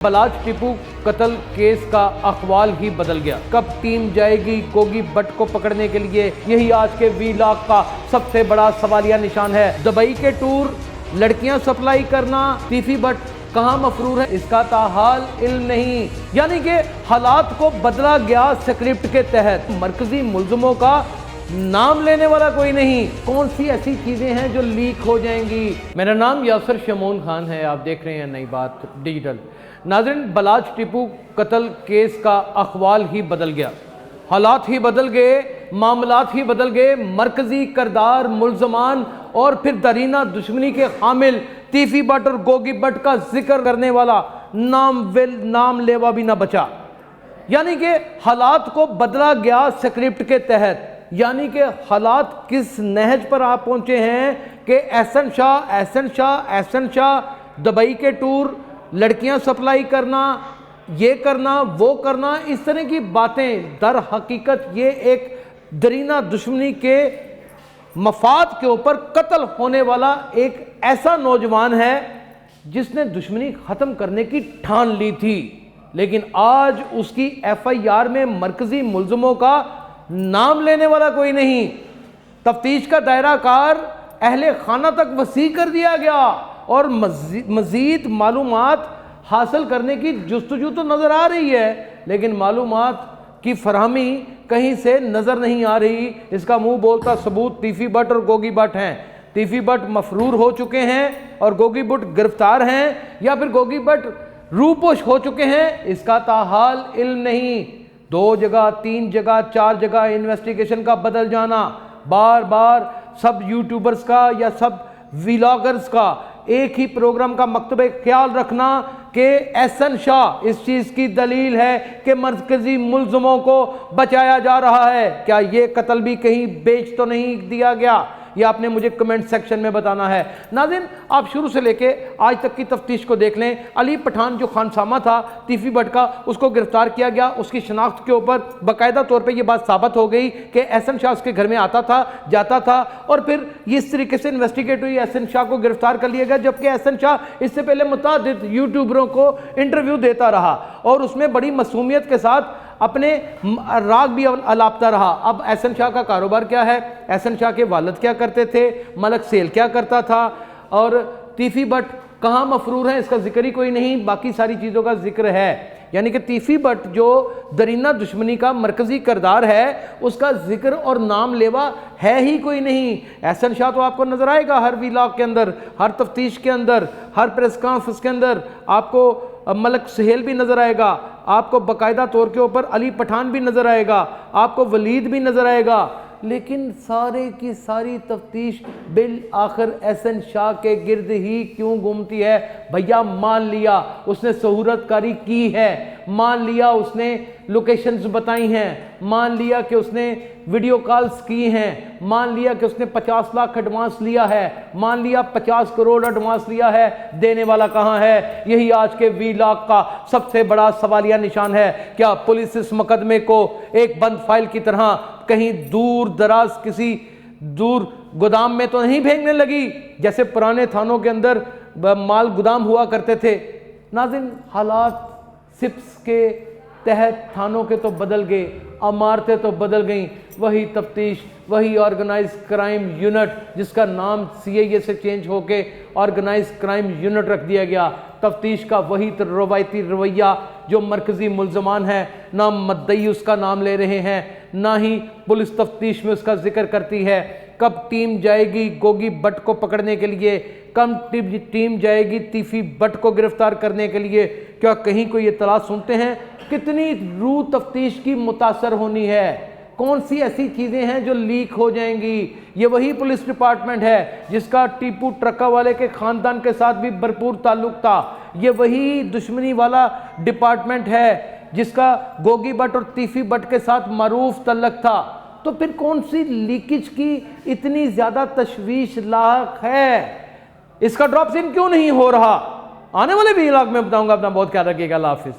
बलाज टीपू कत्ल केस का अखवाल ही बदल गया। कब टीम जाएगी गोगी भट्ट को पकड़ने के लिए, यही आज के वीलॉग का सबसे बड़ा सवालिया निशान है। दुबई के टूर, लड़कियां सप्लाई करना, तीफी भट्ट कहां मफरूर है, इसका ताहाल इल्म नहीं। यानी कि हालात को बदला गया स्क्रिप्ट के तहत। मरकजी मुल्ज़िमों का नाम लेने वाला कोई नहीं। कौन सी ऐसी चीजें हैं जो लीक हो जाएंगी। मेरा नाम यासर शमून खान है, आप देख रहे हैं नई बात डिजिटल। नाज़रीन, बलाज टीपू कत्ल केस का अखवाल ही बदल गया। हालात ही बदल गए, मामलात ही बदल गए। मरकजी करदार मुल्ज़मान और फिर दरीना दुश्मनी के हामिल तीफी भट्ट और गोगी भट्ट का जिक्र करने वाला नाम लेवा भी ना बचा। यानी कि हालात को बदला गया स्क्रिप्ट के तहत। यानी कि हालात किस नहज पर आप पहुंचे हैं कि एहसन शाह दुबई के टूर, लड़कियां सप्लाई करना, ये करना, वो करना, इस तरह की बातें। दर हकीकत ये एक दरीना दुश्मनी के मफाद के ऊपर कत्ल होने वाला एक ऐसा नौजवान है जिसने दुश्मनी ख़त्म करने की ठान ली थी। लेकिन आज उसकी FIR में मरकजी मुल्ज़िमों का नाम लेने वाला कोई नहीं। तफ्तीश का दायरा कार अहले खाना तक वसी कर दिया गया और मज़ीद मालूमात हासिल करने की जुस्तजू तो नज़र आ रही है, लेकिन मालूमात की फरहमी कहीं से नज़र नहीं आ रही। इसका मुंह बोलता सबूत तीफी भट्ट और गोगी भट्ट हैं। तीफी भट्ट मफरूर हो चुके हैं और गोगी भट्ट गिरफ्तार हैं, या फिर गोगी भट्ट रूपोश हो चुके हैं, इसका ताहाल इल्म नहीं। 2 जगह, 3 जगह, 4 जगह इन्वेस्टिगेशन का बदल जाना, बार बार सब यूट्यूबर्स का या सब व्लॉगर्स का एक ही प्रोग्राम का मकतब ख्याल रखना कि एहसन शाह इस चीज़ की दलील है कि मरकजी मुल्ज़िमों को बचाया जा रहा है। क्या ये कत्ल भी कहीं बेच तो नहीं दिया गया? ये आपने मुझे कमेंट सेक्शन में बताना है। नाज़रीन, आप शुरू से लेके आज तक की तफ्तीश को देख लें। अली पठान जो खानसामा था तीफी भट्ट का, उसको गिरफ्तार किया गया। उसकी शनाख्त के ऊपर बाकायदा तौर पे ये बात साबित हो गई कि एहसन शाह उसके घर में आता था, जाता था, और फिर इस तरीके से इन्वेस्टिगेट हुई, एहसन शाह को गिरफ्तार कर लिया गया। जबकि एहसन शाह इससे पहले मुतादिद यूट्यूबरों को इंटरव्यू देता रहा और उसमें बड़ी मासूमियत के साथ अपने राग भी अलापता रहा। अब एहसन शाह का कारोबार क्या है, एहसन शाह के वालिद क्या करते थे, मलक सेल क्या करता था, और तीफी भट्ट कहाँ मफरूर है, इसका जिक्र ही कोई नहीं। बाकी सारी चीज़ों का जिक्र है। यानी कि तीफी भट्ट जो दरीना दुश्मनी का मरकजी करदार है, उसका जिक्र और नाम लेवा है ही कोई नहीं। एहसन शाह तो आपको नज़र आएगा हर व्लॉग के अंदर, हर तफ्तीश के अंदर, हर प्रेस कॉन्फ्रेंस के अंदर। आपको मलक सहेल भी नज़र आएगा, आपको बाकायदा तौर के ऊपर अली पठान भी नज़र आएगा, आपको वलीद भी नज़र आएगा। लेकिन सारे की सारी तफ्तीश बिल आखिर एहसन शाह के गिर्द ही क्यों घूमती है? भैया, मान लिया उसने सहूरतकारी की है, मान लिया उसने लोकेशंस बताई हैं, मान लिया कि उसने वीडियो कॉल्स की हैं, मान लिया कि उसने 50 लाख एडवांस लिया है, मान लिया 50 करोड़ एडवांस लिया है, देने वाला कहाँ है? यही आज के व्लॉग का सबसे बड़ा सवालिया निशान है। क्या पुलिस इस मुकदमे को एक बंद फाइल की तरह कहीं दूर दराज किसी दूर गोदाम में तो नहीं भेजने लगी, जैसे पुराने थानों के अंदर माल गोदाम हुआ करते थे? नाज़रीन, हालात सिप्स के तहत थानों के तो बदल गए, इमारतें तो बदल गईं। वही तफ्तीश, वही ऑर्गेनाइज क्राइम यूनिट, जिसका नाम CIA से चेंज होके ऑर्गेनाइज क्राइम यूनिट रख दिया गया। तफ्तीश का वही रवायती रवैया जो मरकजी मुल्ज़मान है, ना मुद्दई उसका नाम ले रहे हैं, ना ही पुलिस तफ्तीश में उसका जिक्र करती है। कब टीम जाएगी गोगी भट्ट को पकड़ने के लिए, कब टीम जाएगी तीफी भट्ट को गिरफ्तार करने के लिए? क्या कहीं कोई इत्तला सुनते हैं? कितनी रूह तफ्तीश की मुतासर होनी है? कौन सी ऐसी चीज़ें हैं जो लीक हो जाएंगी? ये वही पुलिस डिपार्टमेंट है जिसका टीपू ट्रका वाले के ख़ानदान के साथ भी भरपूर ताल्लुक था। ये वही दुश्मनी वाला डिपार्टमेंट है जिसका गोगी भट्ट और तीफी भट्ट के साथ मारूफ तल्लक था। तो फिर कौन सी लीकेज की इतनी ज़्यादा तशवीश लाक है? इसका ड्रॉप इन क्यों नहीं हो रहा? आने वाले व्लॉग में बताऊंगा। अपना बहुत ख्याल रखिएगा। अल्लाह हाफिज़।